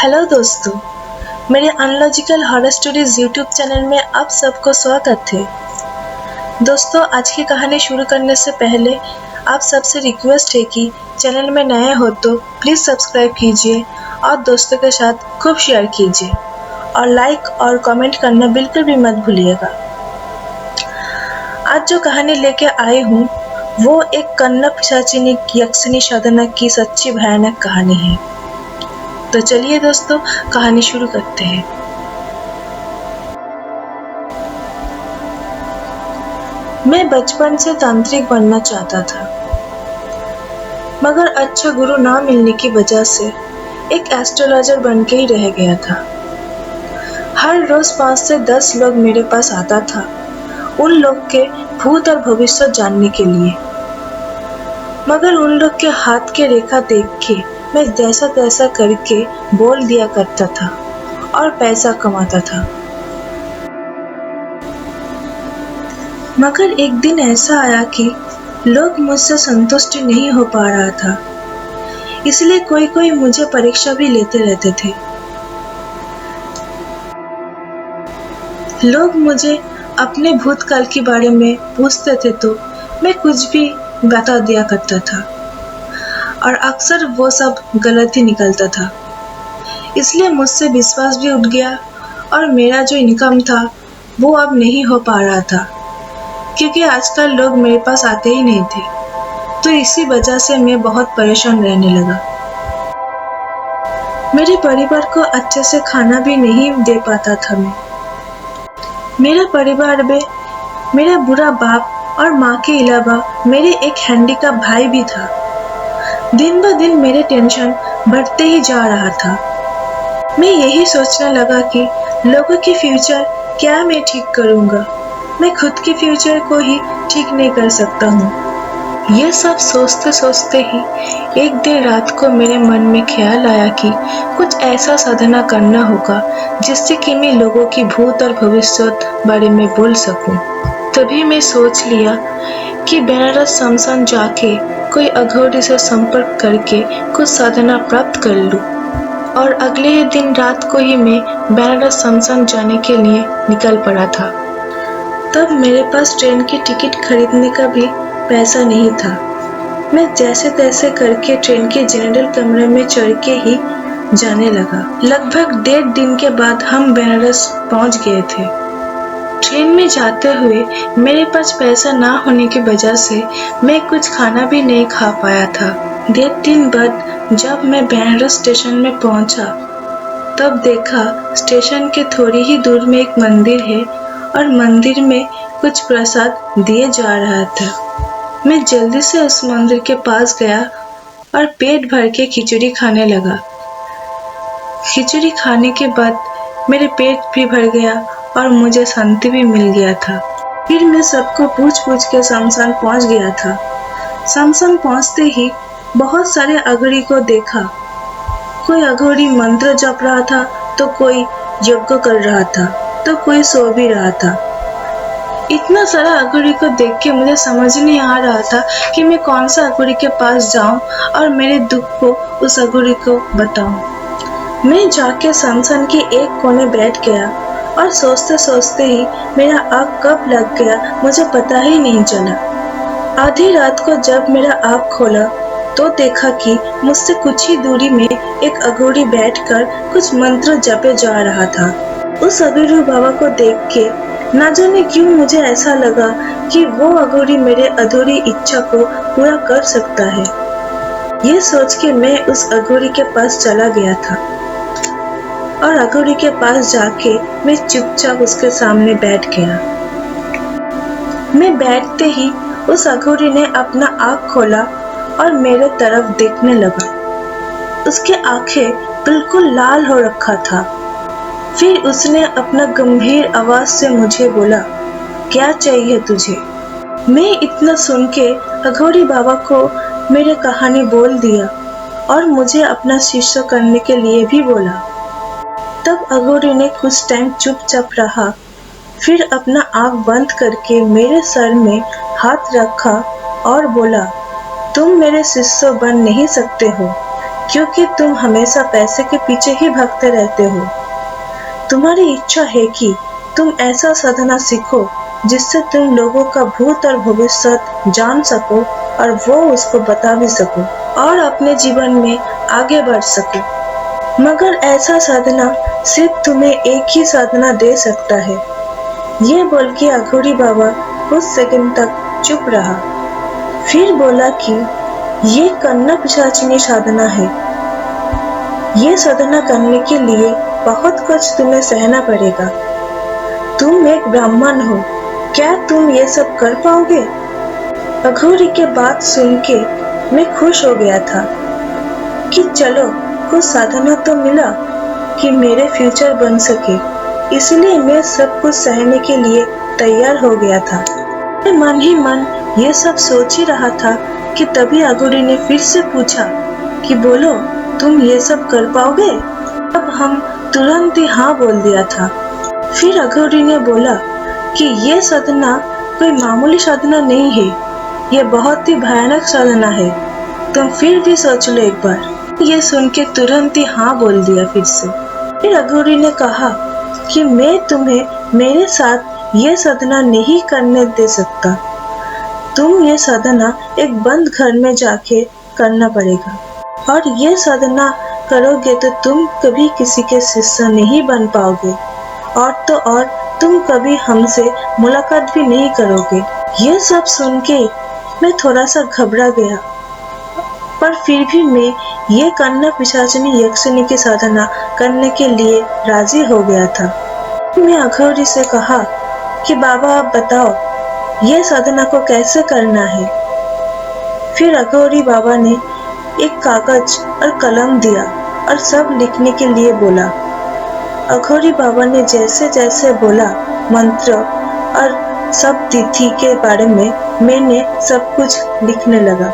Hello दोस्तों, मेरे analogical horror stories YouTube channel में आप सबको स्वागत है। दोस्तों, आज की कहानी शुरू करने से पहले आप सबसे रिक्वेस्ट है कि चैनल में नए हो तो प्लीज़ सब्सक्राइब कीजिए और दोस्तों के साथ खूब शेयर कीजिए और लाइक और कमेंट करना बिल्कुल भी मत भूलिएगा। आज जो कहानी लेके आई हूँ वो एक कन्नड़ पिशाचिनी यक्षिनी साधना की सच्ची भयानक कहानी है। तो चलिए दोस्तों, कहानी शुरू करते हैं। मैं बचपन से तांत्रिक बनना चाहता था, मगर अच्छा गुरु ना मिलने की वजह से एक एस्ट्रोलॉजर बन के ही रह गया था। हर रोज 5 से 10 लोग मेरे पास आता था, उन लोग के भूत और भविष्य जानने के लिए। मगर उन लोग के हाथ के रेखा देख के मैं जैसा तैसा करके बोल दिया करता था और पैसा कमाता था। मगर एक दिन ऐसा आया कि लोग मुझसे संतुष्ट नहीं हो पा रहा था, इसलिए कोई कोई मुझे परीक्षा भी लेते रहते थे। लोग मुझे अपने भूतकाल के बारे में पूछते थे तो मैं कुछ भी बता दिया करता था और अक्सर वो सब गलत ही निकलता था। इसलिए मुझसे विश्वास भी उठ गया और मेरा जो इनकम था वो अब नहीं हो पा रहा था, क्योंकि आजकल लोग मेरे पास आते ही नहीं थे। तो इसी वजह से मैं बहुत परेशान रहने लगा। मेरे परिवार को अच्छे से खाना भी नहीं दे पाता था मैं। मेरे परिवार में मेरा बुरा बाप और माँ के अलावा मेरे एक हैंडीकैप भाई भी था। दिन ब दिन मेरे टेंशन बढ़ते ही जा रहा था। मैं यही सोचने लगा कि लोगों की फ्यूचर क्या मैं ठीक करूँगा, मैं खुद की फ्यूचर को ही ठीक नहीं कर सकता हूँ। ये सब सोचते सोचते ही एक दिन रात को मेरे मन में ख्याल आया कि कुछ ऐसा साधना करना होगा जिससे कि मैं लोगों की भूत और भविष्य बारे में बोल सकूं। तभी मैं सोच लिया कि बनारस शमशान जाके कोई अघोरी से संपर्क करके कुछ साधना प्राप्त कर लूं। और अगले ही दिन रात को ही मैं बनारस शमशान जाने के लिए निकल पड़ा था। तब मेरे पास ट्रेन की टिकट खरीदने का भी पैसा नहीं था। मैं जैसे तैसे करके ट्रेन के जनरल कमरे में चढ़ के ही जाने लगा। लगभग 1.5 दिन के बाद हम बनारस पहुंच गए थे। ट्रेन में जाते हुए मेरे पास पैसा ना होने की वजह से मैं कुछ खाना भी नहीं खा पाया था। 1.5 दिन बाद जब मैं बनारस स्टेशन में पहुंचा, तब देखा स्टेशन के थोड़ी ही दूर में एक मंदिर है और मंदिर में कुछ प्रसाद दिए जा रहा था। मैं जल्दी से उस मंदिर के पास गया और पेट भर के खिचड़ी खाने लगा। खिचड़ी खाने के बाद मेरे पेट भी भर गया और मुझे शांति भी मिल गया था। फिर मैं सबको पूछ के शमशान पहुंच गया था। शमशान पहुंचते ही बहुत सारे अघोरी को देखा। कोई अघोरी मंत्र जप रहा था, तो कोई यज्ञ कर रहा था, तो कोई सो भी रहा था। इतना सारा अघोरी को देख के मुझे समझ नहीं आ रहा था कि मैं कौन सा अघोरी के पास जाऊं और मेरे दुख को उस अघोरी को बताऊं। मैं जाके शमशान के एक कोने बैठ गया और सोचते सोचते ही मेरा आँख कब लग गया मुझे पता ही नहीं चला। आधी रात को जब मेरा आँख खोला तो देखा कि मुझसे कुछ ही दूरी में एक अघोरी बैठकर कुछ मंत्र जपे जा रहा था। उस अघोरी बाबा को देख के ना जाने क्यों मुझे ऐसा लगा कि वो अघोरी मेरे अधूरी इच्छा को पूरा कर सकता है। ये सोच के मैं उस अघोरी के पास चला गया था और अघोरी के पास जाके मैं चुपचाप उसके सामने बैठ गया। मैं बैठते ही उस अघोरी ने अपना आँख खोला और मेरे तरफ देखने लगा। उसके आंखें बिल्कुल लाल हो रखा था। फिर उसने अपना गंभीर आवाज से मुझे बोला, क्या चाहिए तुझे? मैं इतना सुन के अघोरी बाबा को मेरे कहानी बोल दिया और मुझे अपना शिष्य करने के लिए भी बोला। तब अघोरी ने कुछ टाइम चुपचाप रहा, फिर अपना आँख बंद करके मेरे सर में हाथ रखा और बोला, तुम मेरे शिष्य बन नहीं सकते हो, क्योंकि तुम हमेशा पैसे के पीछे ही भागते रहते हो। तुम्हारी इच्छा है कि तुम ऐसा साधना सीखो जिससे तुम लोगों का भूत और भविष्य जान सको और वो उसको बता भी सको और अपने जीवन में आगे बढ़ सको। मगर ऐसा साधना सिर्फ तुम्हें एक ही साधना दे सकता है। ये बोल के अघोरी बाबा कुछ सेकंड तक चुप रहा, फिर बोला कि ये कन्ना पिशाचिनी साधना है। ये साधना करने के लिए बहुत कुछ तुम्हें सहना पड़ेगा। तुम एक ब्राह्मण हो, क्या तुम ये सब कर पाओगे? अघोरी के बात सुन के मैं खुश हो गया था कि चलो कुछ साधना तो मिला कि मेरे फ्यूचर बन सके। इसलिए मैं सब कुछ सहने के लिए तैयार हो गया था। मैं मन ही मन ये सब सोच ही रहा था कि तभी अघोरी ने फिर से पूछा कि बोलो, तुम ये सब कर पाओगे? अब हम तुरंत ही हाँ बोल दिया था। फिर अघोरी ने बोला कि ये साधना कोई मामूली साधना नहीं है, ये बहुत ही भयानक साधना है। तुम फिर भी सोच लो एक बार। ये सुन के तुरंत ही हाँ बोल दिया फिर से। फिर अघोरी ने कहा कि मैं तुम्हें मेरे साथ ये साधना नहीं करने दे सकता। तुम ये साधना एक बंद घर में जाके करना पड़ेगा, और ये साधना करोगे तो तुम कभी किसी के शिष्य नहीं बन पाओगे, और तो और तुम कभी हमसे मुलाकात भी नहीं करोगे। ये सब सुन के मैं थोड़ा सा घबरा गया, पर फिर भी मैं ये कन्ना पिशाचिनी यक्षिनी की साधना करने के लिए राजी हो गया था। मैं अघोरी से कहा कि बाबा आप बताओ ये साधना को कैसे करना है। फिर अघोरी बाबा ने एक कागज और कलम दिया और सब लिखने के लिए बोला। अघोरी बाबा ने जैसे जैसे बोला मंत्र और सब तिथि के बारे में मैंने सब कुछ लिखने लगा।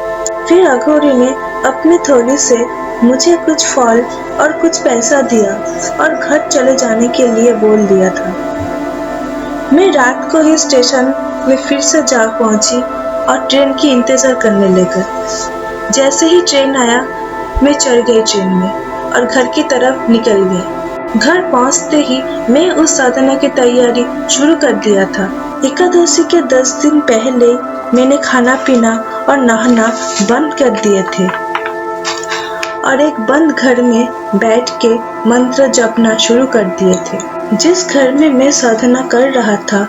फिर अघोरी ने अपनी थैली से मुझे कुछ फल और कुछ पैसा दिया और घर चले जाने के लिए बोल दिया था। मैं रात को ही स्टेशन में फिर से जा पहुंची और ट्रेन की इंतजार करने लगी। जैसे ही ट्रेन आया मैं चढ़ गई ट्रेन में और घर की तरफ निकल गई। घर पहुंचते ही मैं उस साधना की तैयारी शुरू कर दिया था। एकादशी के 10 दिन पहले मैंने खाना पीना और नहाना बंद कर दिए थे और एक बंद घर में बैठ के मंत्र जपना शुरू कर दिए थे। जिस घर में मैं साधना कर रहा था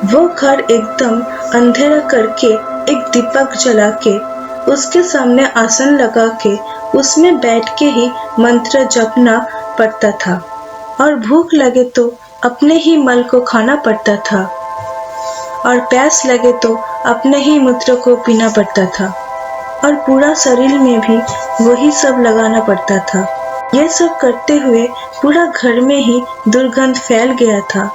वो घर एकदम अंधेरा करके एक दीपक जला के उसके सामने आसन लगा के उसमें बैठ के ही मंत्र जपना पड़ता था, और भूख लगे तो अपने ही मल को खाना पड़ता था, और प्यास लगे तो अपने ही मूत्र को पीना पड़ता था, और पूरा शरीर में भी वही सब लगाना पड़ता था। ये सब करते हुए पूरा घर में ही दुर्गंध फैल गया था।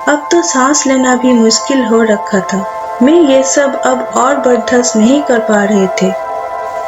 अब तो सांस लेना भी मुश्किल हो रखा था। मैं ये सब अब और बर्दाश्त नहीं कर पा रहे थे,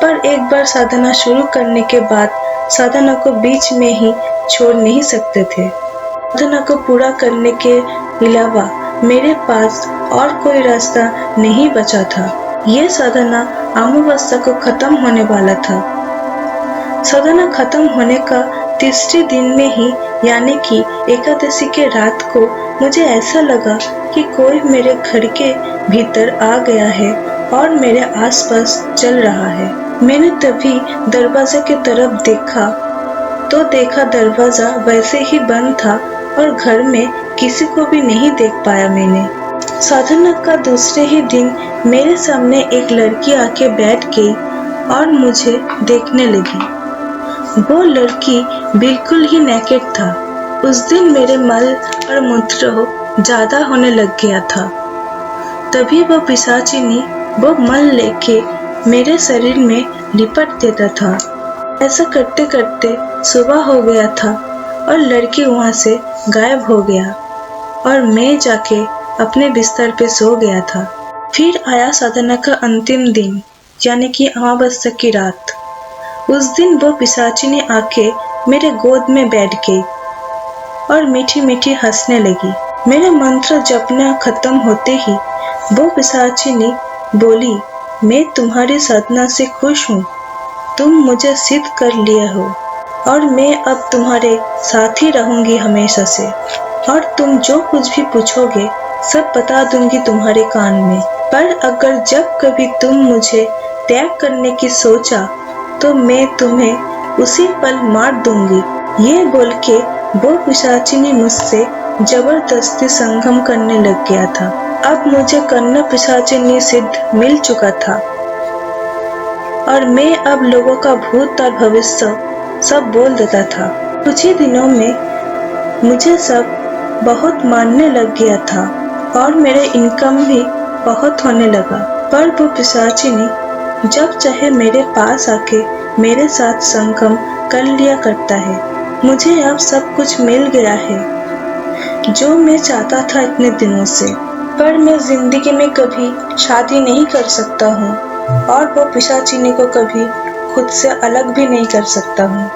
पर एक बार साधना शुरू करने के बाद साधना को बीच में ही छोड़ नहीं सकते थे। साधना को पूरा करने के अलावा मेरे पास और कोई रास्ता नहीं बचा था। ये साधना अमावस्या को खत्म होने वाला था। साधना खत्म होने का तीसरे दिन में ही यानी कि एकादशी के रात को मुझे ऐसा लगा कि कोई मेरे घर के भीतर आ गया है और मेरे आसपास चल रहा है। मैंने तभी दरवाजे की तरफ देखा तो देखा दरवाजा वैसे ही बंद था और घर में किसी को भी नहीं देख पाया मैंने। साधना का दूसरे ही दिन मेरे सामने एक लड़की आके बैठ गई और मुझे देखने लगी। वो लड़की बिल्कुल ही नेकेड था। उस दिन मेरे मल और मूत्र ज्यादा होने लग गया था। तभी वो पिशाचिनी वो मल लेके मेरे शरीर में लिपट देता था। ऐसा करते करते सुबह हो गया था और लड़की वहां से गायब हो गया और मैं जाके अपने बिस्तर पे सो गया था। फिर आया साधना का अंतिम दिन यानी कि अमावस्या की रात। उस दिन वो पिशाचिनी आके मेरे गोद में बैठ गई और मीठी मीठी हंसने लगी। मेरा मंत्र जपना खत्म होते ही वो पिशाचिनी बोली, मैं तुम्हारी साधना से खुश हूँ, तुम मुझे सिद्ध कर लिए हो और मैं अब तुम्हारे साथ ही रहूंगी हमेशा से। और तुम जो कुछ भी पूछोगे सब बता दूंगी तुम्हारे कान में। पर अगर जब कभी तुम मुझे त्याग करने की सोचा तो मैं तुम्हें उसी पल मार दूंगी। ये बोल के वो पिशाचिनी मुझसे जबरदस्ती संगम करने लग गया था। अब मुझे कन्या पिशाचिनी सिद्ध मिल चुका था और मैं अब लोगों का भूत और भविष्य सब बोल देता था। कुछ ही दिनों में मुझे सब बहुत मानने लग गया था और मेरे इनकम भी बहुत होने लगा। पर वो पिशाचिनी जब चाहे मेरे पास आके मेरे साथ संगम कर लिया करता है। मुझे अब सब कुछ मिल गया है जो मैं चाहता था इतने दिनों से। पर मैं जिंदगी में कभी शादी नहीं कर सकता हूँ और वो पिशाचिनी को कभी खुद से अलग भी नहीं कर सकता हूँ।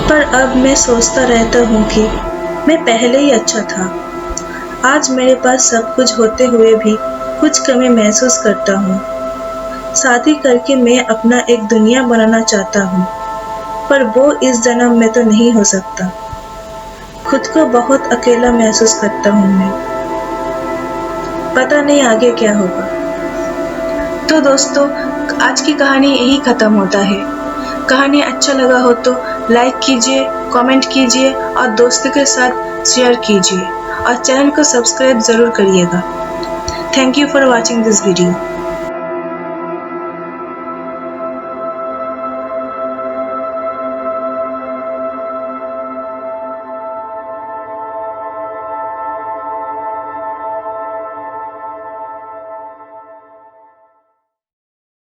पर अब मैं सोचता रहता हूँ कि मैं पहले ही अच्छा था। आज मेरे पास सब कुछ होते हुए भी कुछ कमी महसूस करता हूँ। शादी करके मैं अपना एक दुनिया बनाना चाहता हूँ पर वो इस जन्म में तो नहीं हो सकता। खुद को बहुत अकेला महसूस करता हूँ मैं। पता नहीं आगे क्या होगा। तो दोस्तों आज की कहानी यही खत्म होता है। कहानी अच्छा लगा हो तो लाइक कीजिए, कमेंट कीजिए और दोस्तों के साथ शेयर कीजिए और चैनल को सब्सक्राइब जरूर करिएगा। Thank you for watching this video.